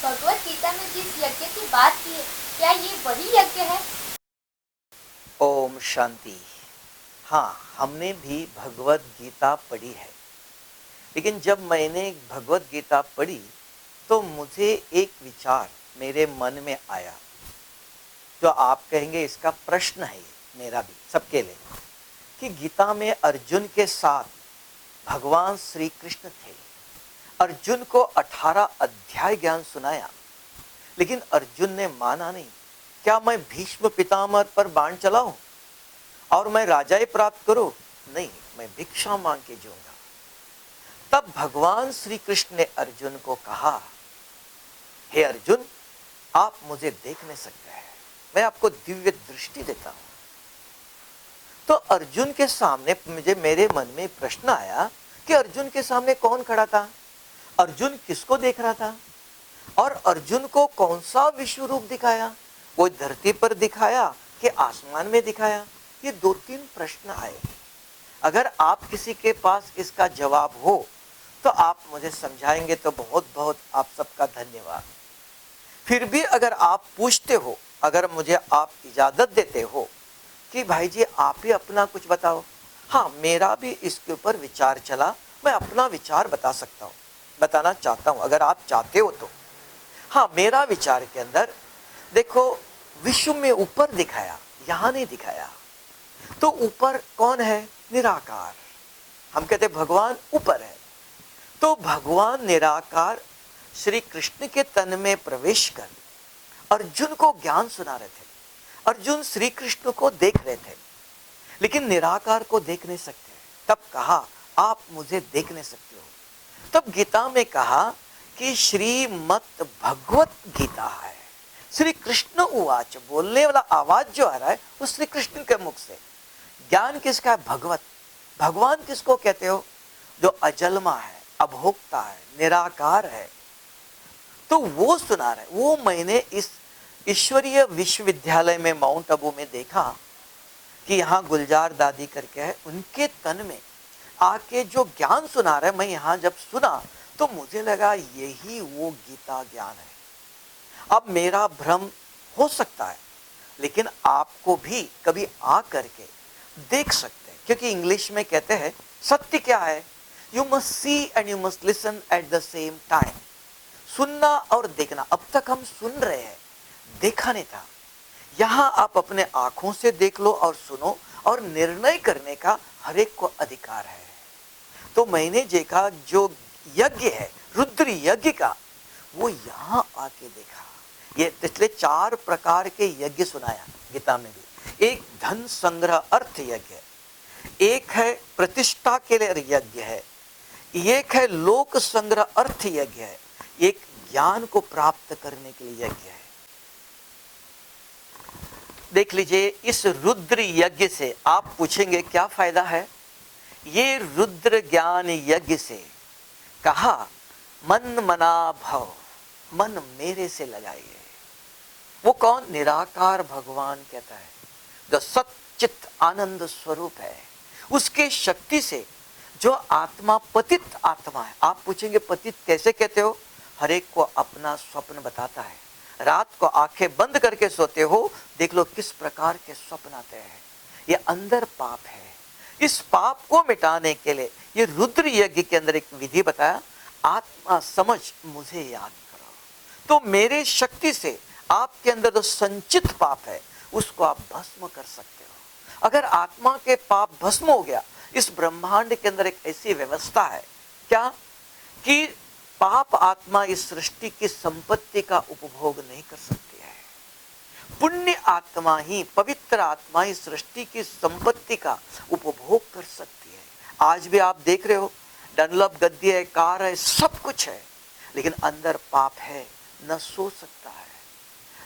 भगवत गीता में जिस यज्ञ की बात की है, क्या ये वही यज्ञ है? ओम शांति। हाँ, हमने भी भगवत गीता पढ़ी है, लेकिन जब मैंने भगवत गीता पढ़ी तो मुझे एक विचार मेरे मन में आया, जो आप कहेंगे इसका प्रश्न है, मेरा भी, सबके लिए, कि गीता में अर्जुन के साथ भगवान श्री कृष्ण थे। अर्जुन को 18 अध्याय ज्ञान सुनाया, लेकिन अर्जुन ने माना नहीं। क्या मैं भीष्म पितामह पर बाण चलाऊं और मैं राजाई प्राप्त करूं? नहीं, मैं भिक्षा मांग के जीऊंगा। तब भगवान श्री कृष्ण ने अर्जुन को कहा, हे अर्जुन, आप मुझे देख नहीं सकते हैं, मैं आपको दिव्य दृष्टि देता हूं। तो अर्जुन के सामने मेरे मन में प्रश्न आया कि अर्जुन के सामने कौन खड़ा था, अर्जुन किसको देख रहा था, और अर्जुन को कौन सा विश्व रूप दिखाया, वो धरती पर दिखाया कि आसमान में दिखाया? ये 2-3 प्रश्न आए। अगर आप किसी के पास इसका जवाब हो तो आप मुझे समझाएंगे तो बहुत बहुत आप सबका धन्यवाद। फिर भी अगर आप पूछते हो, अगर मुझे आप इजाजत देते हो कि भाई जी आप ही अपना कुछ बताओ, हाँ, मेरा भी इसके ऊपर विचार चला, मैं अपना विचार बता सकता हूँ, बताना चाहता हूँ, अगर आप चाहते हो तो। हाँ, मेरा विचार के अंदर देखो, विश्व में ऊपर दिखाया, यहां नहीं दिखाया। तो ऊपर कौन है? निराकार। हम कहते भगवान ऊपर है, तो भगवान निराकार श्री कृष्ण के तन में प्रवेश कर अर्जुन को ज्ञान सुना रहे थे। अर्जुन श्री कृष्ण को देख रहे थे, लेकिन निराकार को देख नहीं सकते। तब कहा, आप मुझे देख नहीं सकते हो। तब गीता में कहा कि श्रीमद् भगवत गीता है। श्री कृष्ण उवाच, बोलने वाला आवाज जो आ रहा है वो श्री कृष्ण के मुख से। ज्ञान किसका है? भगवत। भगवान किसको कहते हो? जो अजन्मा है, अभोक्ता है, निराकार है। तो वो सुना रहे। वो मैंने इस ईश्वरीय विश्वविद्यालय में माउंट आबू में देखा कि यहाँ गुलजार दादी करके है, उनके तन में आके जो ज्ञान सुना रहे, मैं यहाँ जब सुना तो मुझे लगा यही वो गीता ज्ञान है। अब मेरा भ्रम हो सकता है, लेकिन आपको भी कभी आ करके देख सकते हैं, क्योंकि इंग्लिश में कहते हैं सत्य क्या है? You must see and you must listen at the same time. सुनना और देखना। अब तक हम सुन रहे हैं, देखा नहीं था। यहां आप अपने आंखों से देख लो और सुनो, और निर्णय करने का हर एक को अधिकार है। तो मैंने देखा जो यज्ञ है, रुद्र यज्ञ का, वो यहां आके देखा। ये पिछले 4 प्रकार के यज्ञ सुनाया गीता में भी। एक धन संग्रह अर्थ यज्ञ है, एक है प्रतिष्ठा के लिए यज्ञ है, एक है लोक संग्रह अर्थ यज्ञ है, एक ज्ञान को प्राप्त करने के लिए यज्ञ है। देख लीजिए, इस रुद्र यज्ञ से आप पूछेंगे क्या फायदा है? ये रुद्र ज्ञान यज्ञ से कहा, मन मना भव, मन मेरे से लगाइए। वो कौन? निराकार भगवान कहता है, जो सच्चित आनंद स्वरूप है। उसके शक्ति से जो आत्मा पतित आत्मा है। आप पूछेंगे पतित कैसे कहते हो? हर एक को अपना स्वप्न बताता है। रात को आंखें बंद करके सोते हो, देख लो किस प्रकार के स्वप्न आते हैं। ये अंदर पाप है। इस पाप को मिटाने के लिए ये रुद्र यज्ञ के अंदर एक विधि बताया, आत्मा समझ मुझे याद करो। तो मेरे शक्ति से आपके अंदर जो संचित पाप है उसको आप भस्म कर सकते हो। अगर आत्मा के पाप भस्म हो गया, इस ब्रह्मांड के अंदर एक ऐसी व्यवस्था है क्या कि पाप आत्मा इस सृष्टि की संपत्ति का उपभोग नहीं कर सकती है। पुण्य आत्मा ही, पवित्र आत्मा ही सृष्टि की संपत्ति का उपभोग कर सकती है। आज भी आप देख रहे हो, डनलप गद्दी है, कार है, सब कुछ है, लेकिन अंदर पाप है। न सो सकता है,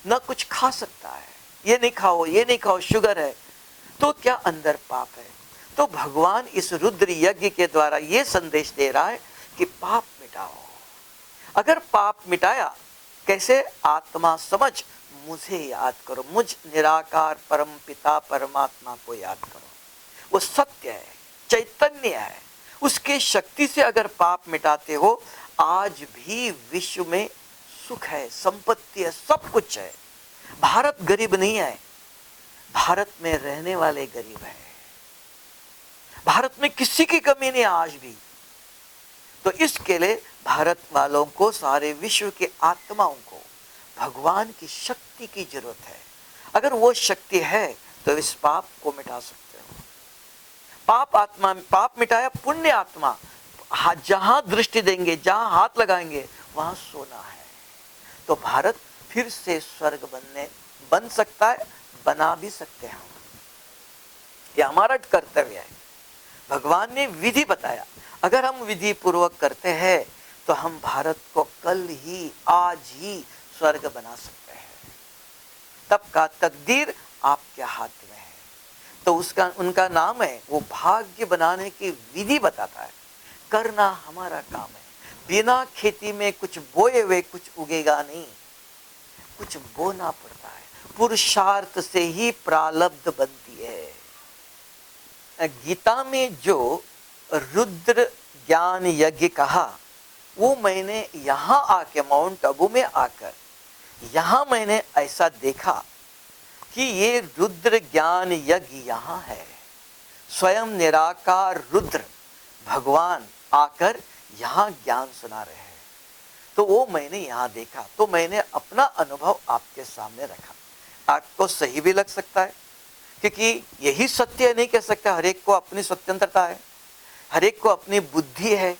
न कुछ खा सकता है। ये नहीं खाओ, ये नहीं खाओ, शुगर है, तो क्या अंदर पाप है? तो भगवान इस रुद्र यज्ञ के द्वारा ये संदेश दे रहा है कि पाप मिटाओ। अगर पाप मिटाया कैसे? आत्मा समझ मुझे याद करो, मुझ निराकार परम पिता परमात्मा को याद करो। वो सत्य है, चैतन्य है, उसके शक्ति से अगर पाप मिटाते हो, आज भी विश्व में सुख है, संपत्ति है, सब कुछ है। भारत गरीब नहीं है, भारत में रहने वाले गरीब है। भारत में किसी की कमी नहीं आज भी। तो इसके लिए भारत वालों को, सारे विश्व के आत्माओं को भगवान की शक्ति की जरूरत है। अगर वो शक्ति है तो इस पाप को मिटा सकते हो। पाप मिटाया पुण्य आत्मा, जहां दृष्टि देंगे, जहां हाथ लगाएंगे वहां सोना है। तो भारत फिर से स्वर्ग बन सकता है, बना भी सकते हैं। ये हमारा कर्तव्य है। भगवान ने विधि बताया, अगर हम विधि पूर्वक करते हैं तो हम भारत को कल ही, आज ही स्वर्ग बना सकते हैं। तब का तकदीर आपके हाथ में है। तो उनका नाम है, वो भाग्य बनाने की विधि बताता है। करना हमारा काम है। बिना खेती में कुछ बोए हुए कुछ उगेगा नहीं, कुछ बोना पड़ता है। पुरुषार्थ से ही प्रारब्ध बनती है। गीता में जो रुद्र ज्ञान यज्ञ कहा, वो मैंने यहाँ आके, माउंट आबू में आकर यहाँ मैंने ऐसा देखा कि ये रुद्र ज्ञान यज्ञ यहाँ है। स्वयं निराकार रुद्र भगवान आकर यहाँ ज्ञान सुना रहे हैं। तो वो मैंने यहाँ देखा, तो मैंने अपना अनुभव आपके सामने रखा। आपको सही भी लग सकता है, क्योंकि यही सत्य नहीं कह सकता। हर एक को अपनी स्वतंत्रता है, हर एक को अपनी बुद्धि है।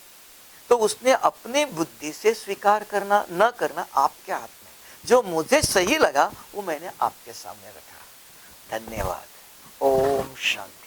तो उसने अपनी बुद्धि से स्वीकार करना न करना आपके हाथ में। जो मुझे सही लगा वो मैंने आपके सामने रखा। धन्यवाद। ओम शांति।